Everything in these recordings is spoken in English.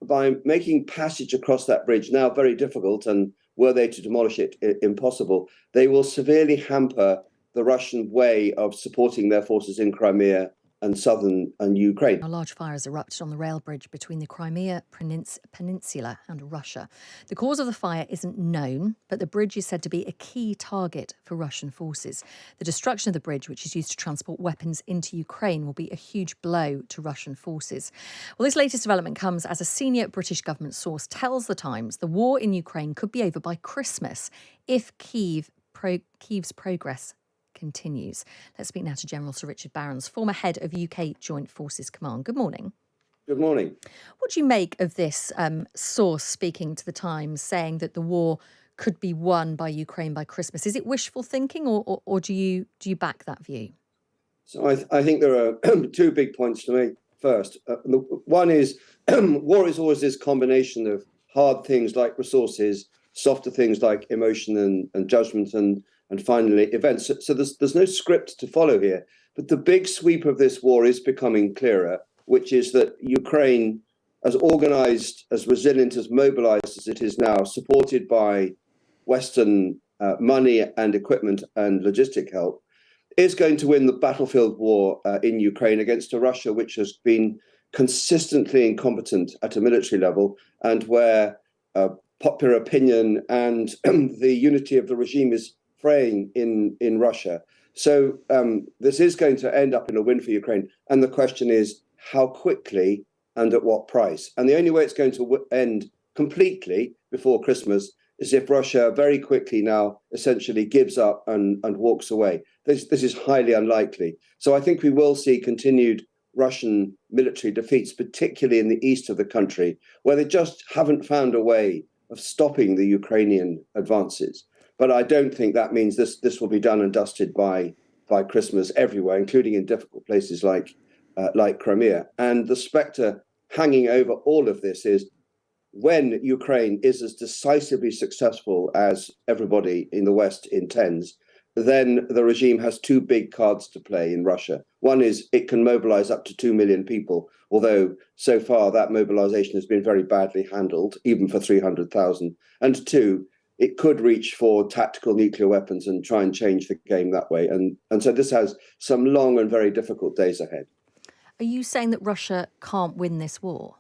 by making passage across that bridge now very difficult, and were they to demolish it, impossible, they will severely hamper the Russian way of supporting their forces in Crimea and southern and Ukraine. A large fire has erupted on the rail bridge between the Crimea Peninsula and Russia. The cause of the fire isn't known, but the bridge is said to be a key target for Russian forces. The destruction of the bridge, which is used to transport weapons into Ukraine, will be a huge blow to Russian forces. Well, this latest development comes as a senior British government source tells The Times the war in Ukraine could be over by Christmas if Kyiv's progress continues. Let's speak now to General Sir Richard Barrons, former head of UK Joint Forces Command. Good morning. Good morning. What do you make of this source speaking to The Times, saying that the war could be won by Ukraine by Christmas? Is it wishful thinking, or do you back that view? So I think there are two big points to make. First, one is war is always this combination of hard things like resources, softer things like emotion and judgment, and finally events. So there's no script to follow here. But the big sweep of this war is becoming clearer, which is that Ukraine, as organized, as resilient, as mobilized as it is now, supported by Western money and equipment and logistic help, is going to win the battlefield war in Ukraine against a Russia which has been consistently incompetent at a military level, and where popular opinion and the unity of the regime is fraying in Russia. So this is going to end up in a win for Ukraine. And the question is, how quickly and at what price? And the only way it's going to end completely before Christmas is if Russia very quickly now essentially gives up and walks away. This is highly unlikely. So I think we will see continued Russian military defeats, particularly in the east of the country, where they just haven't found a way of stopping the Ukrainian advances. But I don't think that means this will be done and dusted by Christmas everywhere, including in difficult places like Crimea. And the spectre hanging over all of this is, when Ukraine is as decisively successful as everybody in the West intends, then the regime has two big cards to play in Russia. One is it can mobilize up to 2 million people, although so far that mobilization has been very badly handled, even for 300,000. And two, it could reach for tactical nuclear weapons and try and change the game that way. And so this has some long and very difficult days ahead. Are you saying that Russia can't win this war?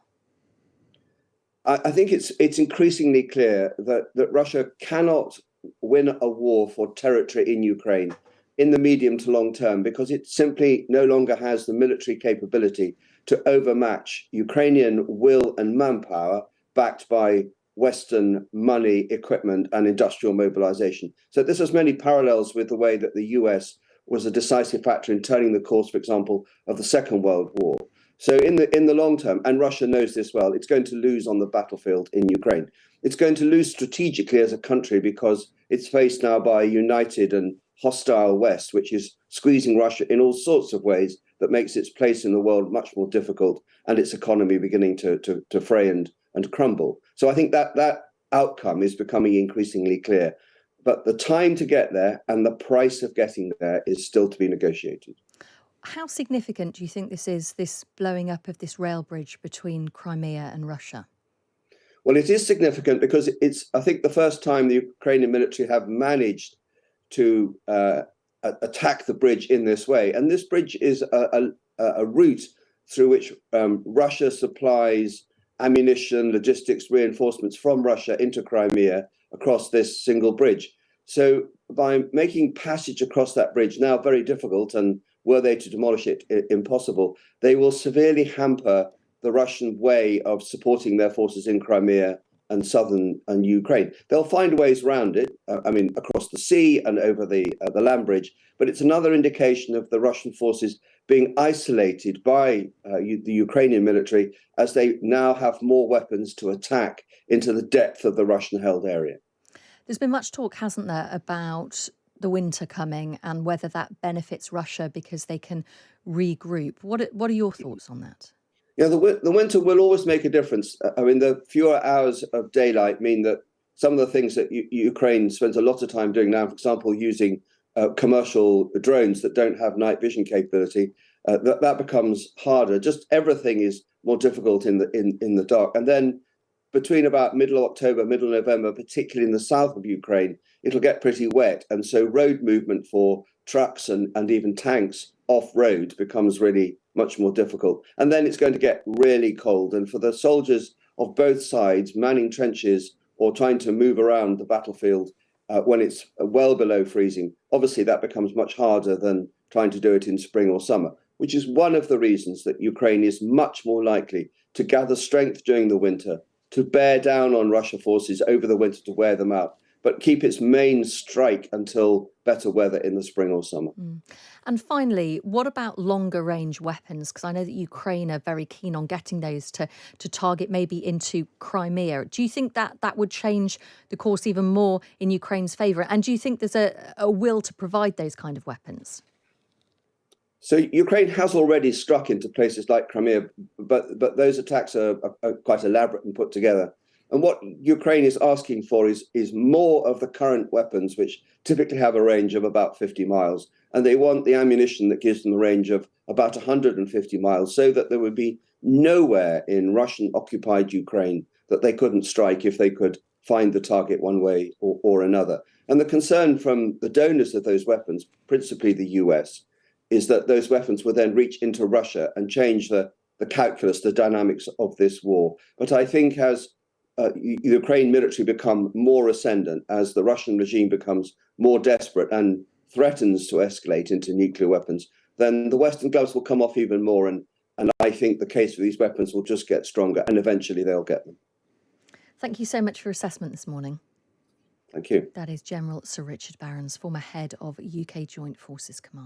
I think it's increasingly clear that Russia cannot win a war for territory in Ukraine in the medium to long term, because it simply no longer has the military capability to overmatch Ukrainian will and manpower backed by Western money, equipment, and industrial mobilization. So this has many parallels with the way that the US was a decisive factor in turning the course, for example, of the Second World War. So in the long term, and Russia knows this well, it's going to lose on the battlefield in Ukraine. It's going to lose strategically as a country because it's faced now by a united and hostile West, which is squeezing Russia in all sorts of ways that makes its place in the world much more difficult, and its economy beginning to fray and crumble. So I think that outcome is becoming increasingly clear. But the time to get there and the price of getting there is still to be negotiated. How significant do you think this is, this blowing up of this rail bridge between Crimea and Russia? Well, it is significant because it's, I think, the first time the Ukrainian military have managed to attack the bridge in this way. And this bridge is a route through which Russia supplies ammunition, logistics, reinforcements from Russia into Crimea across this single bridge. So by making passage across that bridge now very difficult, and were they to demolish it, impossible, they will severely hamper the Russian way of supporting their forces in Crimea and southern and Ukraine. They'll find ways around it, across the sea and over the land bridge, but it's another indication of the Russian forces being isolated by the Ukrainian military as they now have more weapons to attack into the depth of the Russian-held area. There's been much talk, hasn't there, about the winter coming and whether that benefits Russia because they can regroup. What are your thoughts on that? Yeah, the winter will always make a difference. The fewer hours of daylight mean that some of the things that Ukraine spends a lot of time doing now, for example, using commercial drones that don't have night vision capability, that becomes harder. Just everything is more difficult in the dark. And then between about middle of October, middle of November, particularly in the south of Ukraine, it'll get pretty wet. And so road movement for trucks and even tanks off-road becomes really much more difficult. And then it's going to get really cold. And for the soldiers of both sides manning trenches or trying to move around the battlefield when it's well below freezing, obviously that becomes much harder than trying to do it in spring or summer, which is one of the reasons that Ukraine is much more likely to gather strength during the winter, to bear down on Russian forces over the winter to wear them out, but keep its main strike until better weather in the spring or summer. And finally, what about longer range weapons? Because I know that Ukraine are very keen on getting those to target maybe into Crimea. Do you think that that would change the course even more in Ukraine's favour? And do you think there's a will to provide those kind of weapons? So Ukraine has already struck into places like Crimea, but those attacks are quite elaborate and put together. And what Ukraine is asking for is more of the current weapons, which typically have a range of about 50 miles. And they want the ammunition that gives them a range of about 150 miles, so that there would be nowhere in Russian-occupied Ukraine that they couldn't strike if they could find the target one way or another. And the concern from the donors of those weapons, principally the US, is that those weapons will then reach into Russia and change the calculus, the dynamics of this war. But I think as Ukraine military become more ascendant, as the Russian regime becomes more desperate and threatens to escalate into nuclear weapons, then the Western gloves will come off even more. And I think the case for these weapons will just get stronger, and eventually they'll get them. Thank you so much for your assessment this morning. Thank you. That is General Sir Richard Barrons, former head of UK Joint Forces Command.